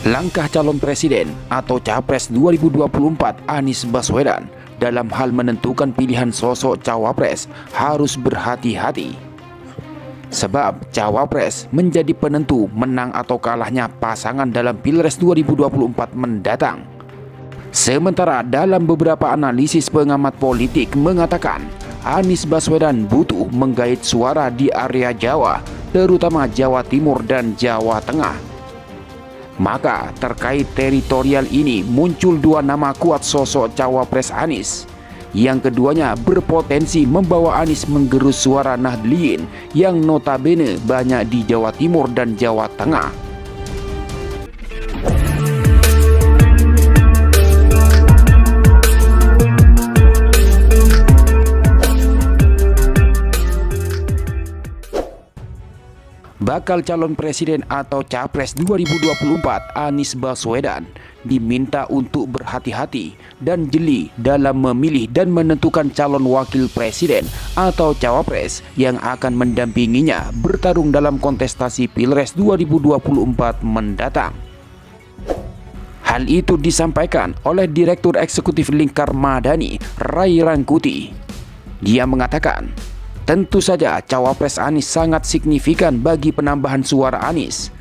Langkah calon presiden atau capres 2024 Anies Baswedan dalam hal menentukan pilihan sosok cawapres harus berhati-hati. Sebab cawapres menjadi penentu menang atau kalahnya pasangan dalam Pilpres 2024 mendatang. Sementara dalam beberapa analisis pengamat politik mengatakan Anies Baswedan butuh menggait suara di area Jawa, terutama Jawa Timur dan Jawa Tengah. Maka terkait teritorial ini muncul dua nama kuat sosok cawapres Anies. Yang keduanya berpotensi membawa Anies menggerus suara Nahdliyin yang notabene banyak di Jawa Timur dan Jawa Tengah. Bakal calon presiden atau capres 2024 Anies Baswedan diminta untuk berhati-hati dan jeli dalam memilih dan menentukan calon wakil presiden atau cawapres yang akan mendampinginya bertarung dalam kontestasi Pilpres 2024 mendatang. Hal itu disampaikan oleh Direktur Eksekutif Lingkar Madani, Ray Rangkuti. Dia mengatakan, tentu saja cawapres Anies sangat signifikan bagi penambahan suara Anies.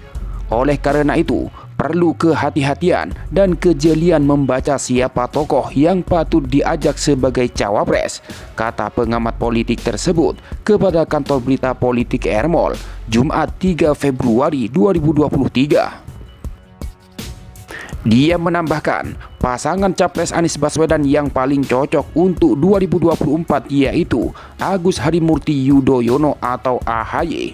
Oleh karena itu, perlu kehati-hatian dan kejelian membaca siapa tokoh yang patut diajak sebagai cawapres, kata pengamat politik tersebut kepada kantor berita politik Ermol, Jumat 3 Februari 2023. Dia menambahkan, pasangan capres Anies Baswedan yang paling cocok untuk 2024 yaitu Agus Harimurti Yudhoyono atau AHY.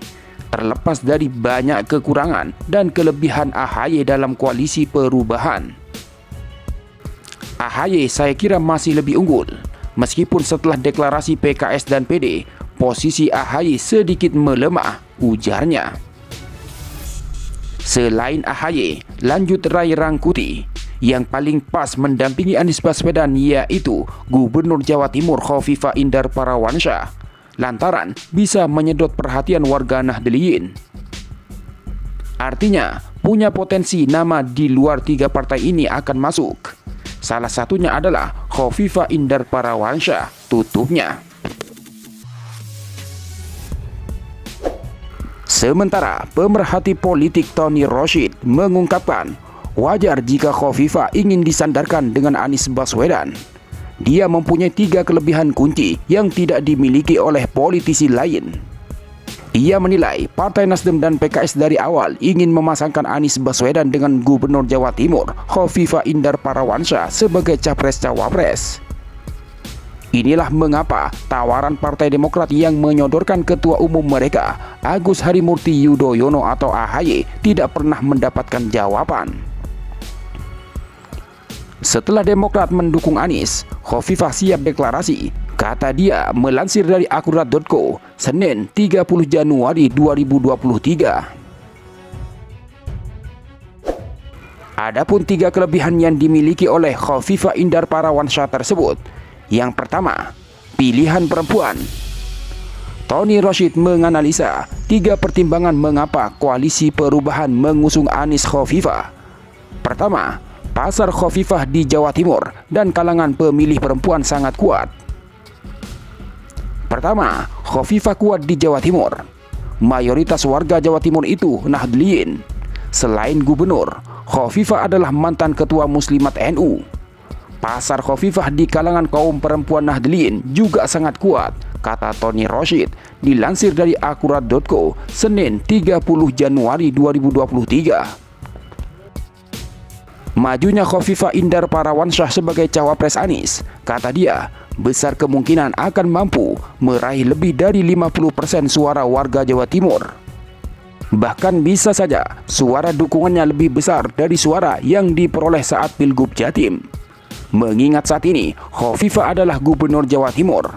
Terlepas dari banyak kekurangan dan kelebihan AHY dalam koalisi perubahan, AHY saya kira masih lebih unggul. Meskipun setelah deklarasi PKS dan PD, posisi AHY sedikit melemah, ujarnya. Selain AHY, lanjut Ray Rangkuti, yang paling pas mendampingi Anies Baswedan yaitu Gubernur Jawa Timur Khofifah Indar Parawansa, lantaran bisa menyedot perhatian warga Nahdliyin. Artinya, punya potensi nama di luar tiga partai ini akan masuk. Salah satunya adalah Khofifah Indar Parawansa, tutupnya. Sementara pemerhati politik Tony Rashid mengungkapkan wajar jika Khofifah ingin disandarkan dengan Anies Baswedan. Dia mempunyai 3 kelebihan kunci yang tidak dimiliki oleh politisi lain. Ia menilai Partai Nasdem dan PKS dari awal ingin memasangkan Anies Baswedan dengan Gubernur Jawa Timur Khofifah Indar Parawansa sebagai capres-cawapres. Inilah mengapa tawaran Partai Demokrat yang menyodorkan ketua umum mereka, Agus Harimurti Yudhoyono atau AHY, tidak pernah mendapatkan jawaban. Setelah Demokrat mendukung Anies, Khofifah siap deklarasi, kata dia melansir dari akurat.co, Senin 30 Januari 2023. Adapun 3 kelebihan yang dimiliki oleh Khofifah Indar Parawansa tersebut. Yang pertama, pilihan perempuan. Tony Rashid menganalisa 3 pertimbangan mengapa koalisi perubahan mengusung Anies Khofifah. Pertama, pasar Khofifah di Jawa Timur dan kalangan pemilih perempuan sangat kuat. Pertama, Khofifah kuat di Jawa Timur. Mayoritas warga Jawa Timur itu Nahdliyin. Selain gubernur, Khofifah adalah mantan ketua Muslimat NU. Pasar Khofifah di kalangan kaum perempuan Nahdliyin juga sangat kuat, kata Tony Rashid, dilansir dari akurat.co, Senin 30 Januari 2023. Majunya Khofifah Indar Parawansa sebagai cawapres Anies, kata dia, besar kemungkinan akan mampu meraih lebih dari 50% suara warga Jawa Timur. Bahkan bisa saja suara dukungannya lebih besar dari suara yang diperoleh saat Pilgub Jatim. Mengingat saat ini Khofifah adalah Gubernur Jawa Timur.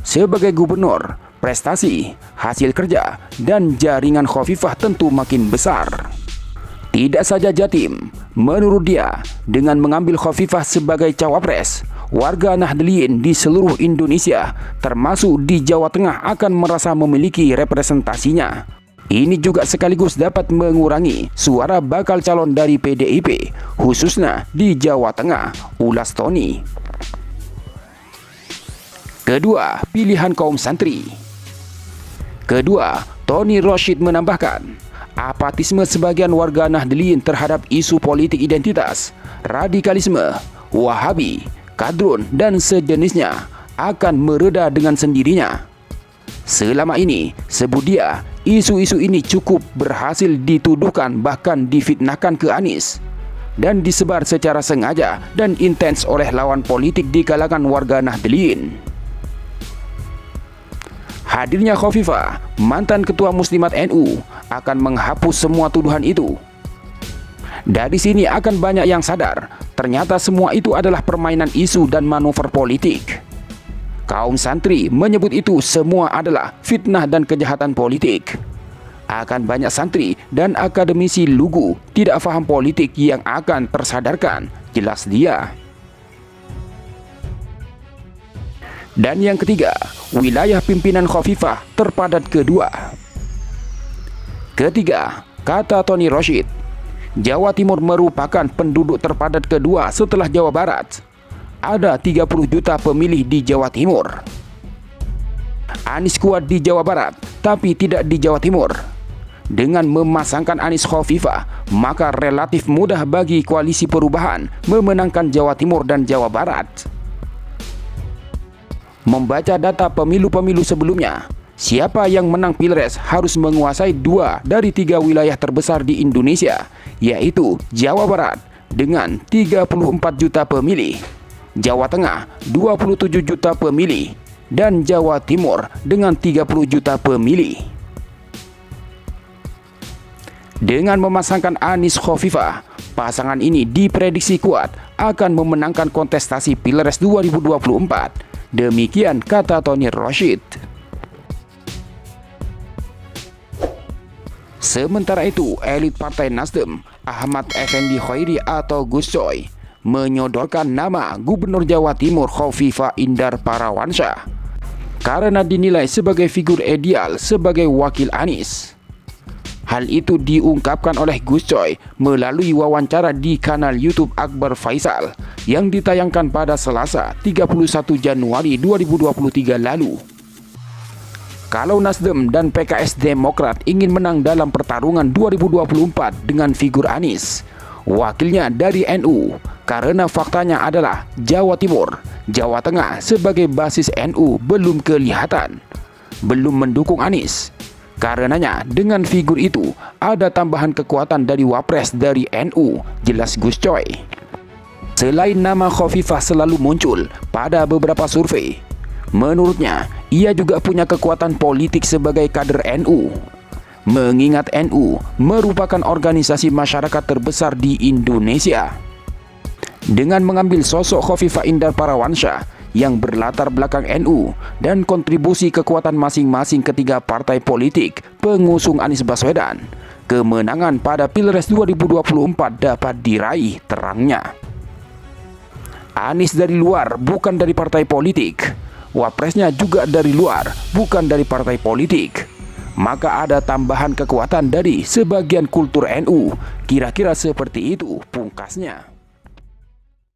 Sebagai gubernur, prestasi, hasil kerja, dan jaringan Khofifah tentu makin besar. Tidak saja Jatim, menurut dia, dengan mengambil Khofifah sebagai cawapres, warga Nahdliyin di seluruh Indonesia, termasuk di Jawa Tengah akan merasa memiliki representasinya. Ini juga sekaligus dapat mengurangi suara bakal calon dari PDIP, khususnya di Jawa Tengah, ulas Tony. Kedua, pilihan kaum santri. Kedua, Tony Rashid menambahkan, apatisme sebagian warga Nahdliyin terhadap isu politik identitas, radikalisme, Wahabi, kadrun, dan sejenisnya akan mereda dengan sendirinya. Selama ini, sebut dia, isu-isu ini cukup berhasil dituduhkan bahkan difitnahkan ke Anies dan disebar secara sengaja dan intens oleh lawan politik di kalangan warga Nahdliyin. Hadirnya Khofifah, mantan ketua Muslimat NU, akan menghapus semua tuduhan itu. Dari sini akan banyak yang sadar, ternyata semua itu adalah permainan isu dan manuver politik. Kaum santri menyebut itu semua adalah fitnah dan kejahatan politik. Akan banyak santri dan akademisi lugu tidak faham politik yang akan tersadarkan, jelas dia. Dan yang ketiga, wilayah pimpinan Khofifah terpadat kedua. Ketiga, kata Tony Rashid, Jawa Timur merupakan penduduk terpadat kedua setelah Jawa Barat. Ada 30 juta pemilih di Jawa Timur. Anies kuat di Jawa Barat, tapi tidak di Jawa Timur. Dengan memasangkan Anies Khofifah, maka relatif mudah bagi koalisi perubahan memenangkan Jawa Timur dan Jawa Barat. Membaca data pemilu-pemilu sebelumnya, siapa yang menang Pilpres harus menguasai 2 dari 3 wilayah terbesar di Indonesia, yaitu Jawa Barat dengan 34 juta pemilih, Jawa Tengah 27 juta pemilih, dan Jawa Timur dengan 30 juta pemilih. Dengan memasangkan Anies Khofifah, pasangan ini diprediksi kuat akan memenangkan kontestasi Pilpres 2024. Demikian kata Tony Rashid. Sementara itu, elit Partai Nasdem, Ahmad Effendi Khairi atau Gus Coy, menyodorkan nama Gubernur Jawa Timur Khofifah Indar Parawansa karena dinilai sebagai figur ideal sebagai wakil Anies. Hal itu diungkapkan oleh Gus Coy melalui wawancara di kanal YouTube Akbar Faisal yang ditayangkan pada Selasa 31 Januari 2023 lalu. Kalau Nasdem dan PKS Demokrat ingin menang dalam pertarungan 2024 dengan figur Anies, wakilnya dari NU, karena faktanya adalah Jawa Timur, Jawa Tengah sebagai basis NU belum kelihatan, belum mendukung Anies. Karenanya dengan figur itu ada tambahan kekuatan dari Wapres dari NU, jelas Gus Coy. Selain nama Khofifah selalu muncul pada beberapa survei, menurutnya ia juga punya kekuatan politik sebagai kader NU. Mengingat NU merupakan organisasi masyarakat terbesar di Indonesia. Dengan mengambil sosok Khofifah Indar Parawansa yang berlatar belakang NU dan kontribusi kekuatan masing-masing ketiga partai politik pengusung Anies Baswedan, kemenangan pada Pilpres 2024 dapat diraih terangnya. Anies dari luar, bukan dari partai politik. Wapresnya juga dari luar, bukan dari partai politik. Maka ada tambahan kekuatan dari sebagian kultur NU. Kira-kira seperti itu pungkasnya.